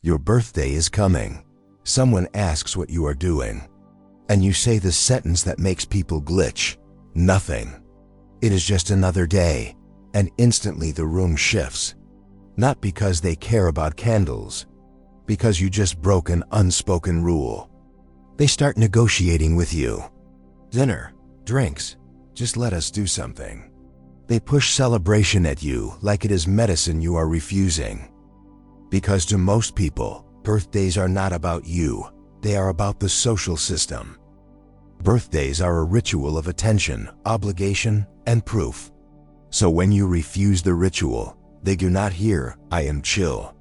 Your birthday is coming. Someone asks what you are doing, and you say the sentence that makes people glitch. Nothing. It is just another day, and instantly the room shifts. Not because they care about candles, because you just broke an unspoken rule. They start negotiating with you. Dinner, drinks, just let us do something. They push celebration at you like it is medicine you are refusing. Because to most people, birthdays are not about you, they are about the social system. Birthdays are a ritual of attention, obligation, and proof. So when you refuse the ritual, they do not hear, "I am chill."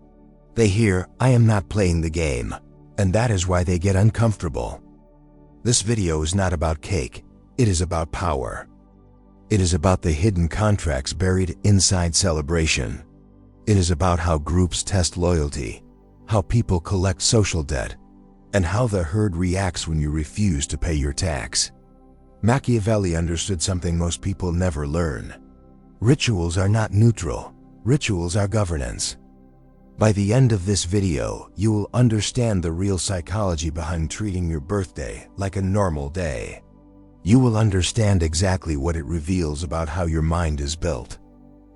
They hear, "I am not playing the game," and that is why they get uncomfortable. This video is not about cake, it is about power. It is about the hidden contracts buried inside celebration. It is about how groups test loyalty, how people collect social debt, and how the herd reacts when you refuse to pay your tax. Machiavelli understood something most people never learn. Rituals are not neutral, rituals are governance. By the end of this video, you will understand the real psychology behind treating your birthday like a normal day. You will understand exactly what it reveals about how your mind is built.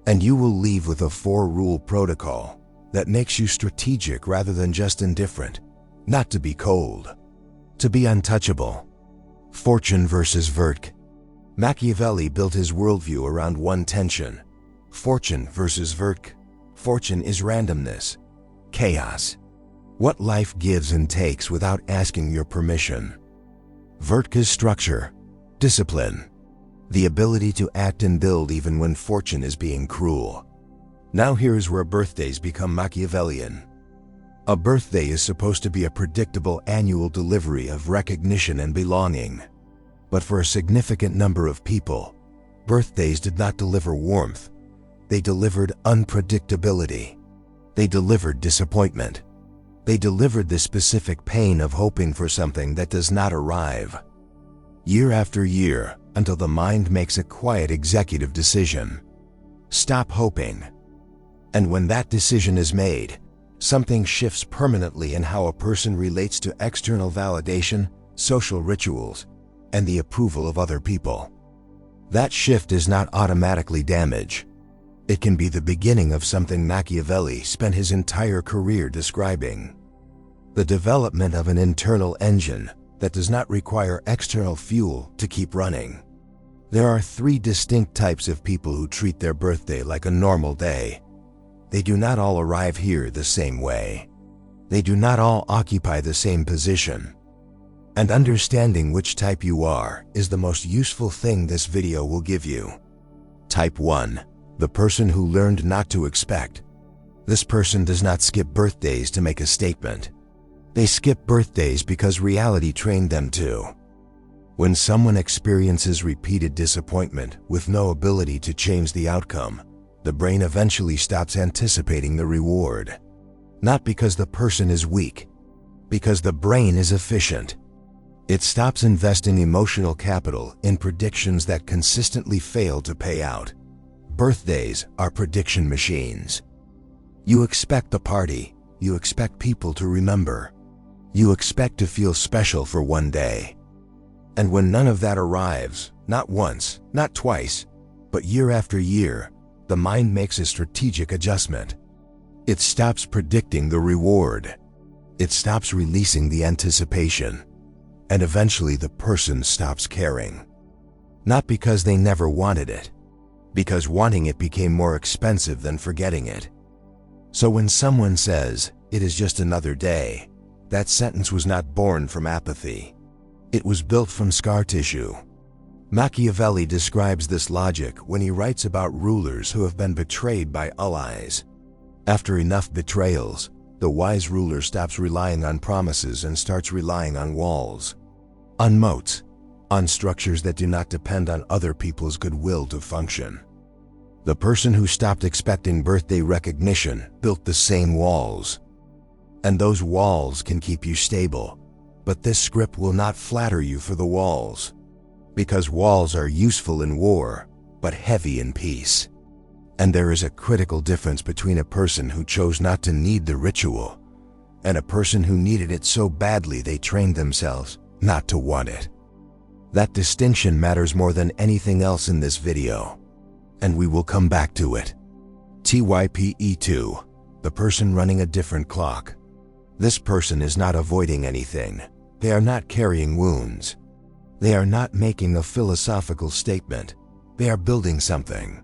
And you will leave with a 4-rule protocol that makes you strategic rather than just indifferent. Not to be cold, to be untouchable. Fortune versus Verk. Machiavelli built his worldview around one tension: fortune versus Verk. Fortune is randomness, chaos, what life gives and takes without asking your permission. Verk is structure, discipline, the ability to act and build even when fortune is being cruel. Now here's where birthdays become Machiavellian. A birthday is supposed to be a predictable annual delivery of recognition and belonging. But for a significant number of people, birthdays did not deliver warmth. They delivered unpredictability. They delivered disappointment. They delivered the specific pain of hoping for something that does not arrive. Year after year, until the mind makes a quiet executive decision. Stop hoping. And when that decision is made, something shifts permanently in how a person relates to external validation, social rituals, and the approval of other people. That shift is not automatically damage. It can be the beginning of something Machiavelli spent his entire career describing: the development of an internal engine that does not require external fuel to keep running. There are 3 distinct types of people who treat their birthday like a normal day. They do not all arrive here the same way. They do not all occupy the same position. And understanding which type you are is the most useful thing this video will give you. Type 1. The person who learned not to expect. This person does not skip birthdays to make a statement. They skip birthdays because reality trained them to. When someone experiences repeated disappointment with no ability to change the outcome, the brain eventually stops anticipating the reward. Not because the person is weak, because the brain is efficient. It stops investing emotional capital in predictions that consistently fail to pay out. Birthdays are prediction machines. You expect the party, you expect people to remember. You expect to feel special for one day. And when none of that arrives, not once, not twice, but year after year, the mind makes a strategic adjustment. It stops predicting the reward. It stops releasing the anticipation. And eventually the person stops caring. Not because they never wanted it, because wanting it became more expensive than forgetting it. So when someone says, "It is just another day," that sentence was not born from apathy. It was built from scar tissue. Machiavelli describes this logic when he writes about rulers who have been betrayed by allies. After enough betrayals, the wise ruler stops relying on promises and starts relying on walls, on moats, on structures that do not depend on other people's goodwill to function. The person who stopped expecting birthday recognition built the same walls. And those walls can keep you stable, but this script will not flatter you for the walls. Because walls are useful in war, but heavy in peace. And there is a critical difference between a person who chose not to need the ritual and a person who needed it so badly they trained themselves not to want it. That distinction matters more than anything else in this video, and we will come back to it. TYPE2, the person running a different clock. This person is not avoiding anything. They are not carrying wounds. They are not making a philosophical statement. They are building something.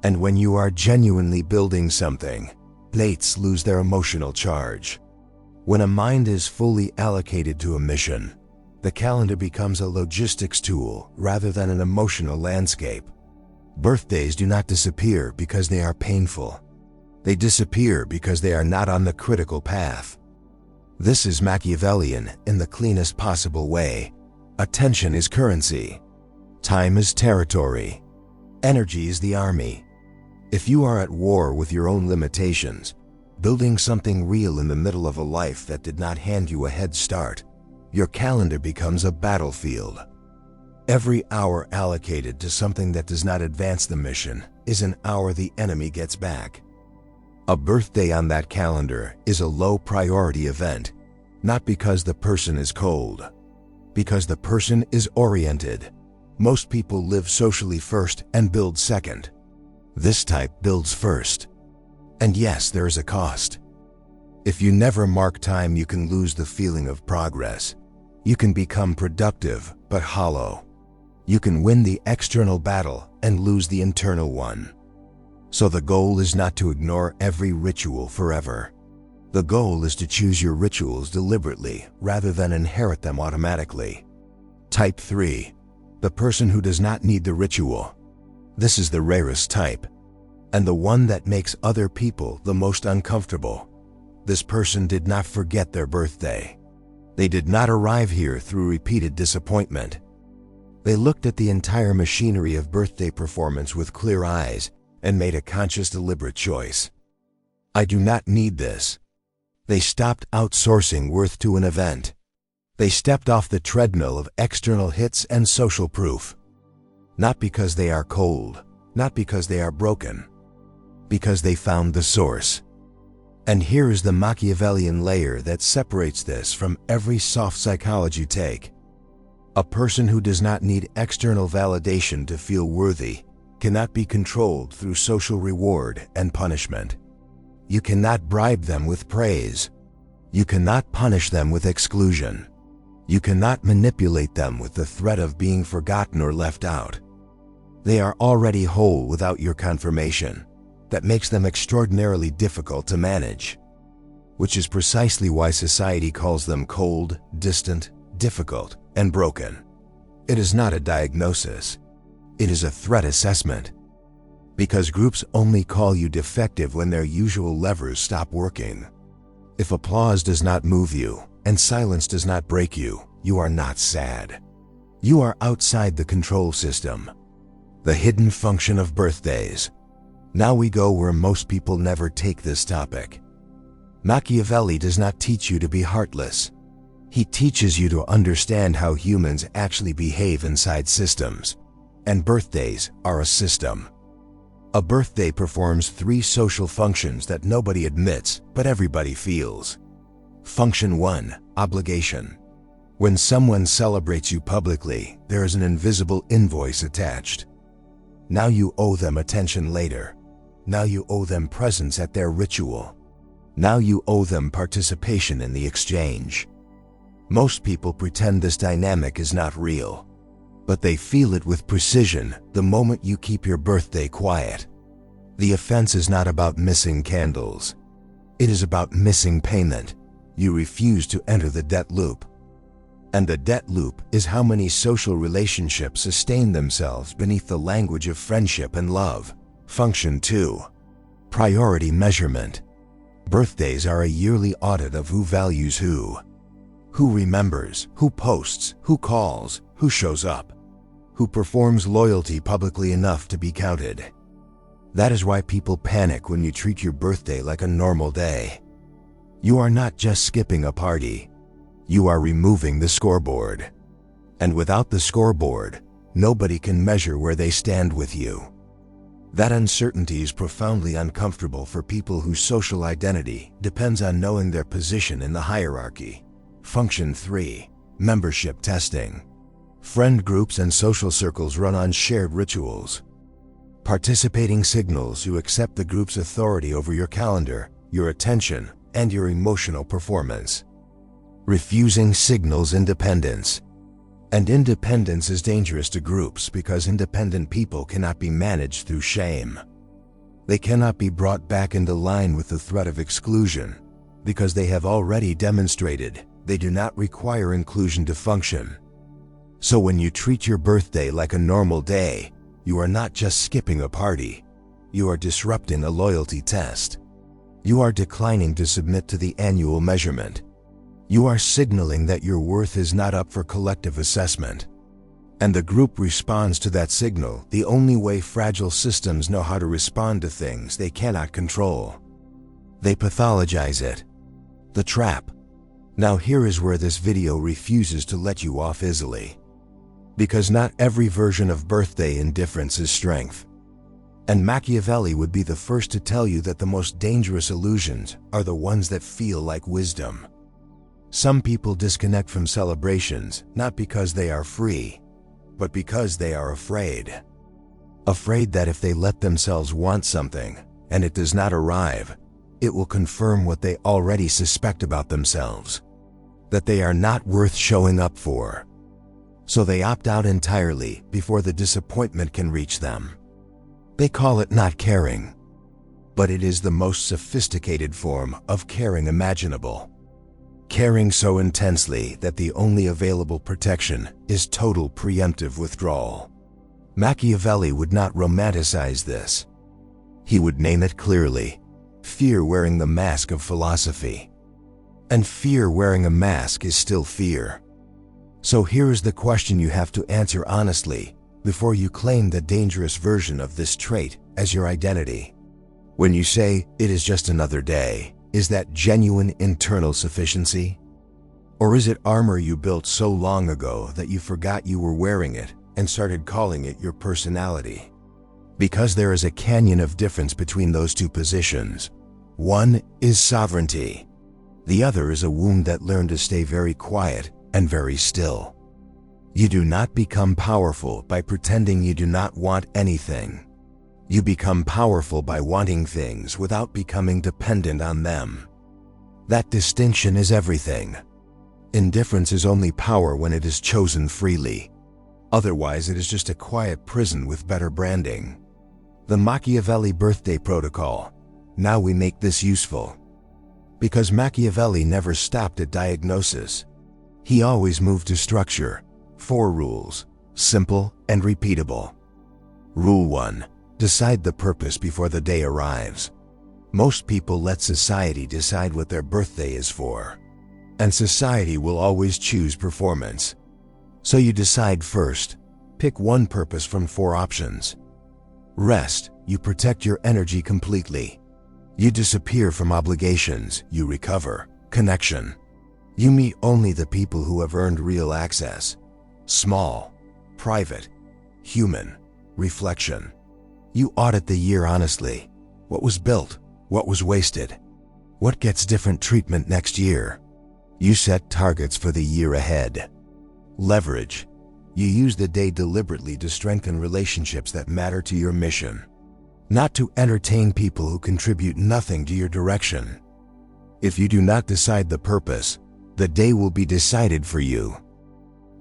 And when you are genuinely building something, plates lose their emotional charge. When a mind is fully allocated to a mission, the calendar becomes a logistics tool rather than an emotional landscape. Birthdays do not disappear because they are painful. They disappear because they are not on the critical path. This is Machiavellian in the cleanest possible way. Attention is currency. Time is territory. Energy is the army. If you are at war with your own limitations, building something real in the middle of a life that did not hand you a head start, your calendar becomes a battlefield. Every hour allocated to something that does not advance the mission is an hour the enemy gets back. A birthday on that calendar is a low-priority event, not because the person is cold, because the person is oriented. Most people live socially first and build second. This type builds first. And yes, there is a cost. If you never mark time, you can lose the feeling of progress. You can become productive but hollow. You can win the external battle and lose the internal one. So the goal is not to ignore every ritual forever. The goal is to choose your rituals deliberately rather than inherit them automatically. Type 3. The person who does not need the ritual. This is the rarest type, and the one that makes other people the most uncomfortable. This person did not forget their birthday. They did not arrive here through repeated disappointment. They looked at the entire machinery of birthday performance with clear eyes and made a conscious, deliberate choice. I do not need this. They stopped outsourcing worth to an event. They stepped off the treadmill of external hits and social proof. Not because they are cold, not because they are broken, because they found the source. And here is the Machiavellian layer that separates this from every soft psychology take. A person who does not need external validation to feel worthy cannot be controlled through social reward and punishment. You cannot bribe them with praise. You cannot punish them with exclusion. You cannot manipulate them with the threat of being forgotten or left out. They are already whole without your confirmation. That makes them extraordinarily difficult to manage, which is precisely why society calls them cold, distant, difficult, and broken. It is not a diagnosis. It is a threat assessment. Because groups only call you defective when their usual levers stop working. If applause does not move you and silence does not break you, you are not sad. You are outside the control system. The hidden function of birthdays. Now we go where most people never take this topic. Machiavelli does not teach you to be heartless. He teaches you to understand how humans actually behave inside systems. And birthdays are a system. A birthday performs 3 social functions that nobody admits, but everybody feels. Function 1, obligation. When someone celebrates you publicly, there is an invisible invoice attached. Now you owe them attention later. Now you owe them presence at their ritual. Now you owe them participation in the exchange. Most people pretend this dynamic is not real, but they feel it with precision the moment you keep your birthday quiet. The offense is not about missing candles. It is about missing payment. You refuse to enter the debt loop. And the debt loop is how many social relationships sustain themselves beneath the language of friendship and love. Function 2. Priority measurement. Birthdays are a yearly audit of who values who remembers, who posts, who calls, who shows up, who performs loyalty publicly enough to be counted. That is why people panic when you treat your birthday like a normal day. You are not just skipping a party. You are removing the scoreboard. And without the scoreboard, nobody can measure where they stand with you. That uncertainty is profoundly uncomfortable for people whose social identity depends on knowing their position in the hierarchy. Function 3. Membership testing. Friend groups and social circles run on shared rituals. Participating signals you accept the group's authority over your calendar, your attention, and your emotional performance. Refusing signals independence. And independence is dangerous to groups because independent people cannot be managed through shame. They cannot be brought back into line with the threat of exclusion because they have already demonstrated they do not require inclusion to function. So when you treat your birthday like a normal day, you are not just skipping a party. You are disrupting a loyalty test. You are declining to submit to the annual measurement. You are signaling that your worth is not up for collective assessment. And the group responds to that signal the only way fragile systems know how to respond to things they cannot control. They pathologize it. The trap. Now here is where this video refuses to let you off easily. Because not every version of birthday indifference is strength. And Machiavelli would be the first to tell you that the most dangerous illusions are the ones that feel like wisdom. Some people disconnect from celebrations not because they are free, but because they are afraid. Afraid that if they let themselves want something and it does not arrive, it will confirm what they already suspect about themselves, that they are not worth showing up for. So they opt out entirely before the disappointment can reach them. They call it not caring, but it is the most sophisticated form of caring imaginable. Caring so intensely that the only available protection is total preemptive withdrawal. Machiavelli would not romanticize this. He would name it clearly: fear wearing the mask of philosophy. And fear wearing a mask is still fear. So here is the question you have to answer honestly before you claim the dangerous version of this trait as your identity. When you say, "It is just another day," is that genuine internal sufficiency? Or is it armor you built so long ago that you forgot you were wearing it and started calling it your personality? Because there is a canyon of difference between those two positions. One is sovereignty. The other is a wound that learned to stay very quiet and very still. You do not become powerful by pretending you do not want anything. You become powerful by wanting things without becoming dependent on them. That distinction is everything. Indifference is only power when it is chosen freely. Otherwise, it is just a quiet prison with better branding. The Machiavelli birthday protocol. Now we make this useful. Because Machiavelli never stopped at diagnosis. He always moved to structure. 4 rules, simple and repeatable. Rule 1. Decide the purpose before the day arrives. Most people let society decide what their birthday is for. And society will always choose performance. So you decide first. Pick one purpose from 4 options. Rest, you protect your energy completely. You disappear from obligations, you recover. Connection. You meet only the people who have earned real access. Small, private, human. Reflection. You audit the year honestly. What was built? What was wasted? What gets different treatment next year? You set targets for the year ahead. Leverage. You use the day deliberately to strengthen relationships that matter to your mission. Not to entertain people who contribute nothing to your direction. If you do not decide the purpose, the day will be decided for you.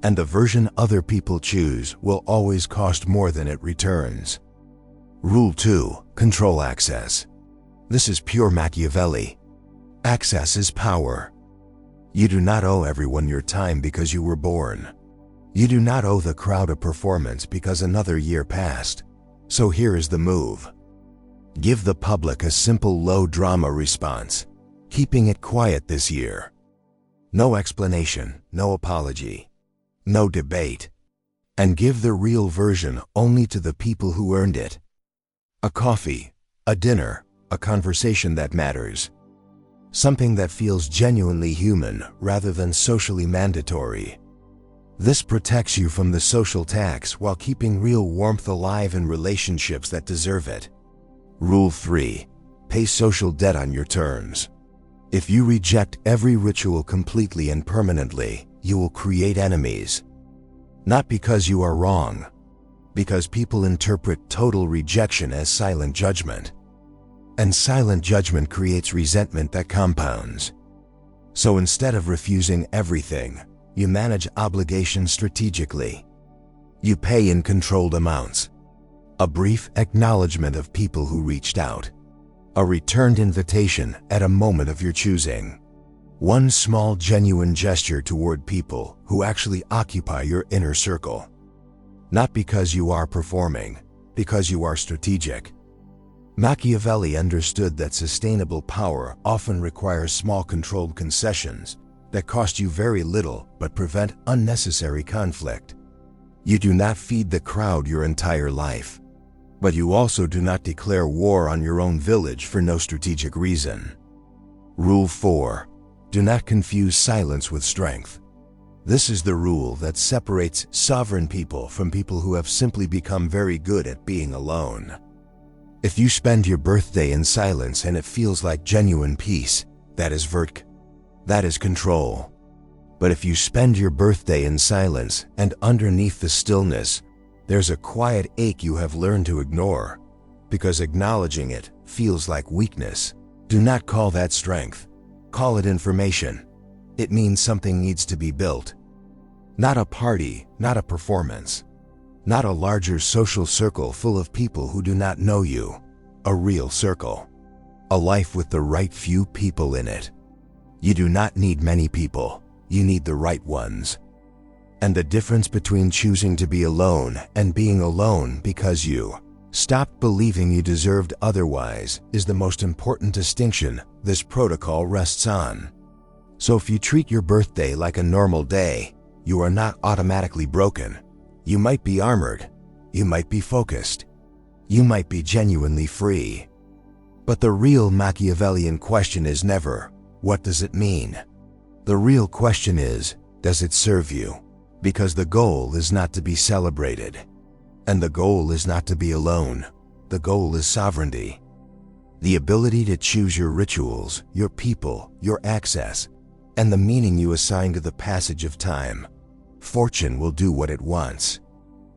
And the version other people choose will always cost more than it returns. Rule 2. Control access. This is pure Machiavelli. Access is power. You do not owe everyone your time because you were born. You do not owe the crowd a performance because another year passed. So here is the move. Give the public a simple low-drama response, keeping it quiet this year. No explanation, no apology, no debate. And give the real version only to the people who earned it. A coffee, a dinner, a conversation that matters. Something that feels genuinely human rather than socially mandatory. This protects you from the social tax while keeping real warmth alive in relationships that deserve it. Rule 3. Pay social debt on your terms. If you reject every ritual completely and permanently, you will create enemies. Not because you are wrong, because people interpret total rejection as silent judgment. And silent judgment creates resentment that compounds. So instead of refusing everything, you manage obligations strategically. You pay in controlled amounts. A brief acknowledgement of people who reached out. A returned invitation at a moment of your choosing. One small genuine gesture toward people who actually occupy your inner circle. Not because you are performing, because you are strategic. Machiavelli understood that sustainable power often requires small controlled concessions that cost you very little but prevent unnecessary conflict. You do not feed the crowd your entire life, but you also do not declare war on your own village for no strategic reason. Rule 4. Do not confuse silence with strength. This is the rule that separates sovereign people from people who have simply become very good at being alone. If you spend your birthday in silence and it feels like genuine peace, that is virtue. That is control. But if you spend your birthday in silence and underneath the stillness, there's a quiet ache you have learned to ignore, because acknowledging it feels like weakness. Do not call that strength. Call it information. It means something needs to be built. Not a party, not a performance. Not a larger social circle full of people who do not know you. A real circle. A life with the right few people in it. You do not need many people, you need the right ones. And the difference between choosing to be alone and being alone because you stopped believing you deserved otherwise is the most important distinction this protocol rests on. So if you treat your birthday like a normal day, you are not automatically broken. You might be armored, you might be focused, you might be genuinely free. But the real Machiavellian question is never, what does it mean? The real question is, does it serve you? Because the goal is not to be celebrated. And the goal is not to be alone. The goal is sovereignty. The ability to choose your rituals, your people, your access, and the meaning you assign to the passage of time. Fortune will do what it wants.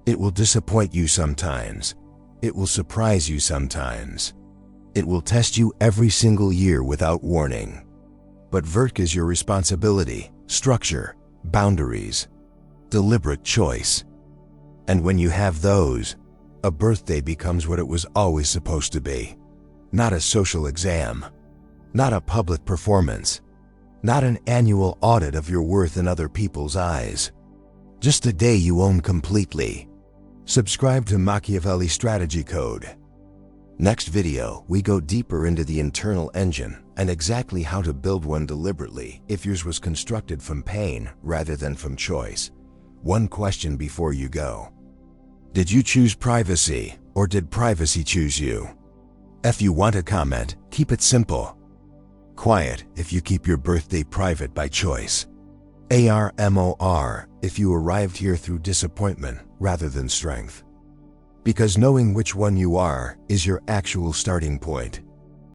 It will disappoint you sometimes. It will surprise you sometimes. It will test you every single year without warning. But virtue is your responsibility, structure, boundaries, deliberate choice. And when you have those, a birthday becomes what it was always supposed to be. Not a social exam. Not a public performance. Not an annual audit of your worth in other people's eyes. Just a day you own completely. Subscribe to Machiavelli Strategy Code. Next video, we go deeper into the internal engine and exactly how to build one deliberately if yours was constructed from pain rather than from choice. One question before you go. Did you choose privacy or did privacy choose you? If you want to comment, keep it simple. Quiet if you keep your birthday private by choice. ARMOR if you arrived here through disappointment rather than strength. Because knowing which one you are is your actual starting point.